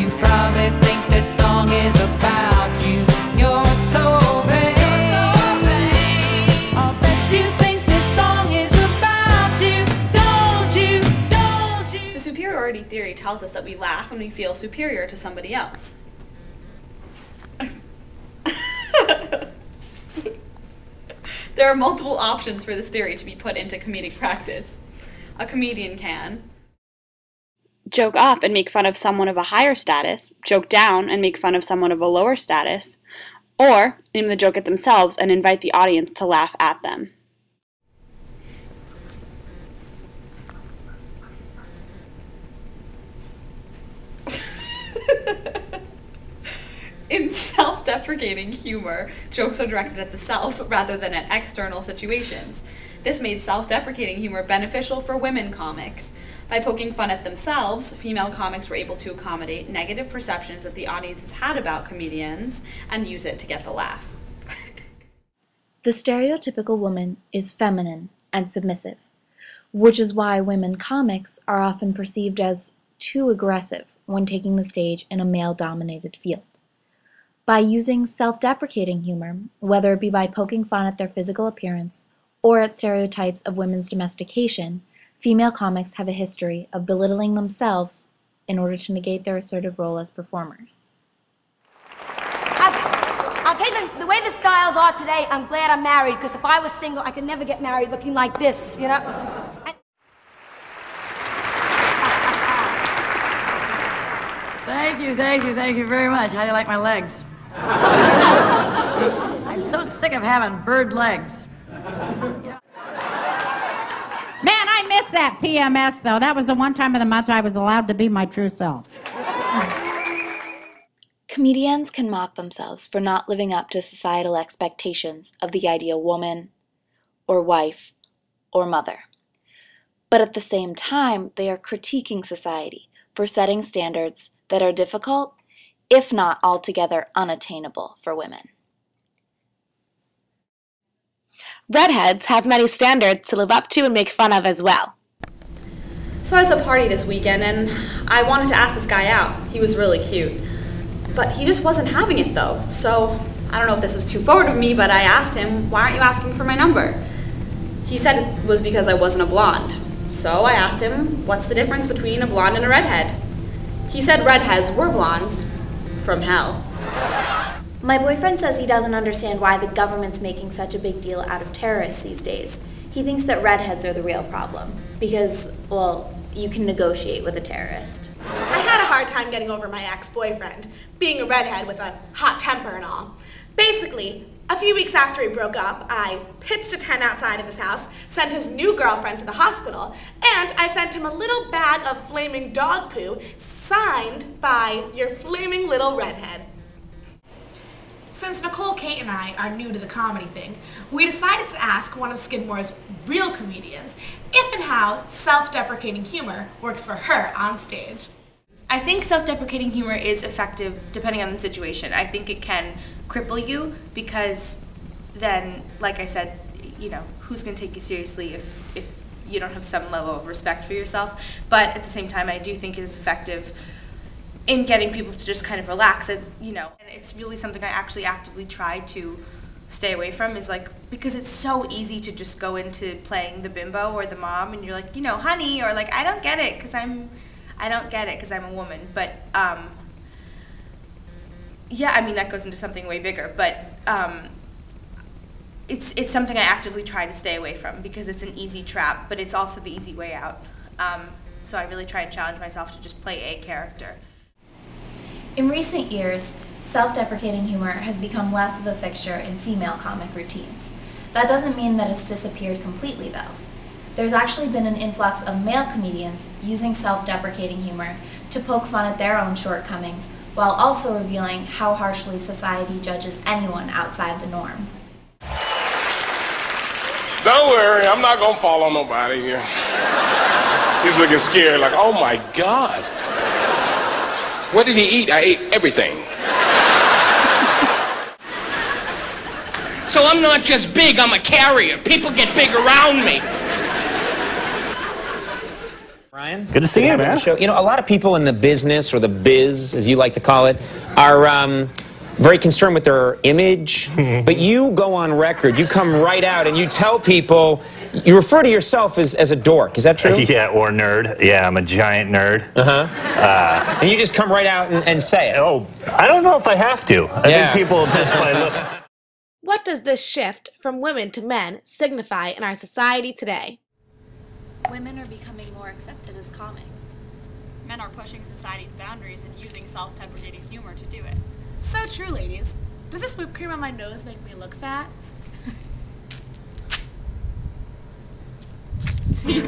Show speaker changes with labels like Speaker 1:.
Speaker 1: You probably think this song is about you. You're so vain. I'll bet you think this song is about you. Don't you, don't you?
Speaker 2: The superiority theory tells us that we laugh when we feel superior to somebody else. There are multiple options for this theory to be put into comedic practice. A comedian can joke up and make fun of someone of a higher status, joke down and make fun of someone of a lower status, or aim the joke at themselves and invite the audience to laugh at them. In self-deprecating humor, jokes are directed at the self rather than at external situations. This made self-deprecating humor beneficial for women comics. By poking fun at themselves, female comics were able to accommodate negative perceptions that the audiences had about comedians and use it to get the laugh.
Speaker 3: The stereotypical woman is feminine and submissive, which is why women comics are often perceived as too aggressive when taking the stage in a male-dominated field. By using self-deprecating humor, whether it be by poking fun at their physical appearance or at stereotypes of women's domestication, female comics have a history of belittling themselves in order to negate their assertive role as performers.
Speaker 4: I'll tell you something, the way the styles are today, I'm glad I'm married, because if I was single, I could never get married looking like this, you know?
Speaker 5: Thank you very much. How do you like my legs? I'm so sick of having bird legs.
Speaker 6: Man, I miss that PMS, though. That was the one time of the month I was allowed to be my true self.
Speaker 3: Comedians can mock themselves for not living up to societal expectations of the ideal woman, or wife, or mother. But at the same time, they are critiquing society for setting standards that are difficult, if not altogether unattainable for women.
Speaker 7: Redheads have many standards to live up to and make fun of as well.
Speaker 2: So I was at a party this weekend and I wanted to ask this guy out. He was really cute. But he just wasn't having it though. So I don't know if this was too forward of me, but I asked him, why aren't you asking for my number? He said it was because I wasn't a blonde. So I asked him, what's the difference between a blonde and a redhead? He said redheads were blondes from hell.
Speaker 8: My boyfriend says he doesn't understand why the government's making such a big deal out of terrorists these days. He thinks that redheads are the real problem because, well, you can negotiate with a terrorist.
Speaker 9: I had a hard time getting over my ex-boyfriend, being a redhead with a hot temper and all. Basically, a few weeks after we broke up, I pitched a tent outside of his house, sent his new girlfriend to the hospital, and I sent him a little bag of flaming dog poo signed by your flaming little redhead. Since Nicole, Kate, and I are new to the comedy thing, we decided to ask one of Skidmore's real comedians if and how self-deprecating humor works for her on stage.
Speaker 10: I think self-deprecating humor is effective depending on the situation. I think it can cripple you because then, like I said, you know, who's going to take you seriously if you don't have some level of respect for yourself? But at the same time, I do think it is effective in getting people to just kind of relax. And, you know, and it's really something I actually actively try to stay away from, is like, because it's so easy to just go into playing the bimbo or the mom and you're like, you know, honey, or like, I don't get it because I'm a woman. But yeah, I mean, that goes into something way bigger, but it's something I actively try to stay away from because it's an easy trap, but it's also the easy way out. So I really try and challenge myself to just play a character.
Speaker 8: In recent years, self-deprecating humor has become less of a fixture in female comic routines. That doesn't mean that it's disappeared completely, though. There's actually been an influx of male comedians using self-deprecating humor to poke fun at their own shortcomings, while also revealing how harshly society judges anyone outside the norm.
Speaker 11: Don't worry, I'm not gonna fall on nobody here. He's looking scared, like, oh my God. What did he eat? I ate everything.
Speaker 12: So I'm not just big, I'm a carrier. People get big around me.
Speaker 13: I
Speaker 12: Brian.
Speaker 13: Good to see you, man.
Speaker 12: Show. You know, a lot of people in the business, or the biz, as you like to call it, are very concerned with their image. But you go on record, you come right out, and you tell people, you refer to yourself as a dork. Is that true?
Speaker 13: Yeah, or nerd. Yeah, I'm a giant nerd.
Speaker 12: And you just come right out and say it.
Speaker 13: Oh, I don't know if I have to. I think people just by look.
Speaker 7: What does this shift from women to men signify in our society today?
Speaker 8: Women are becoming more accepted as comics.
Speaker 2: Men are pushing society's boundaries and using self-deprecating humor to do it.
Speaker 9: So true, ladies. Does this whipped cream on my nose make me look fat? See?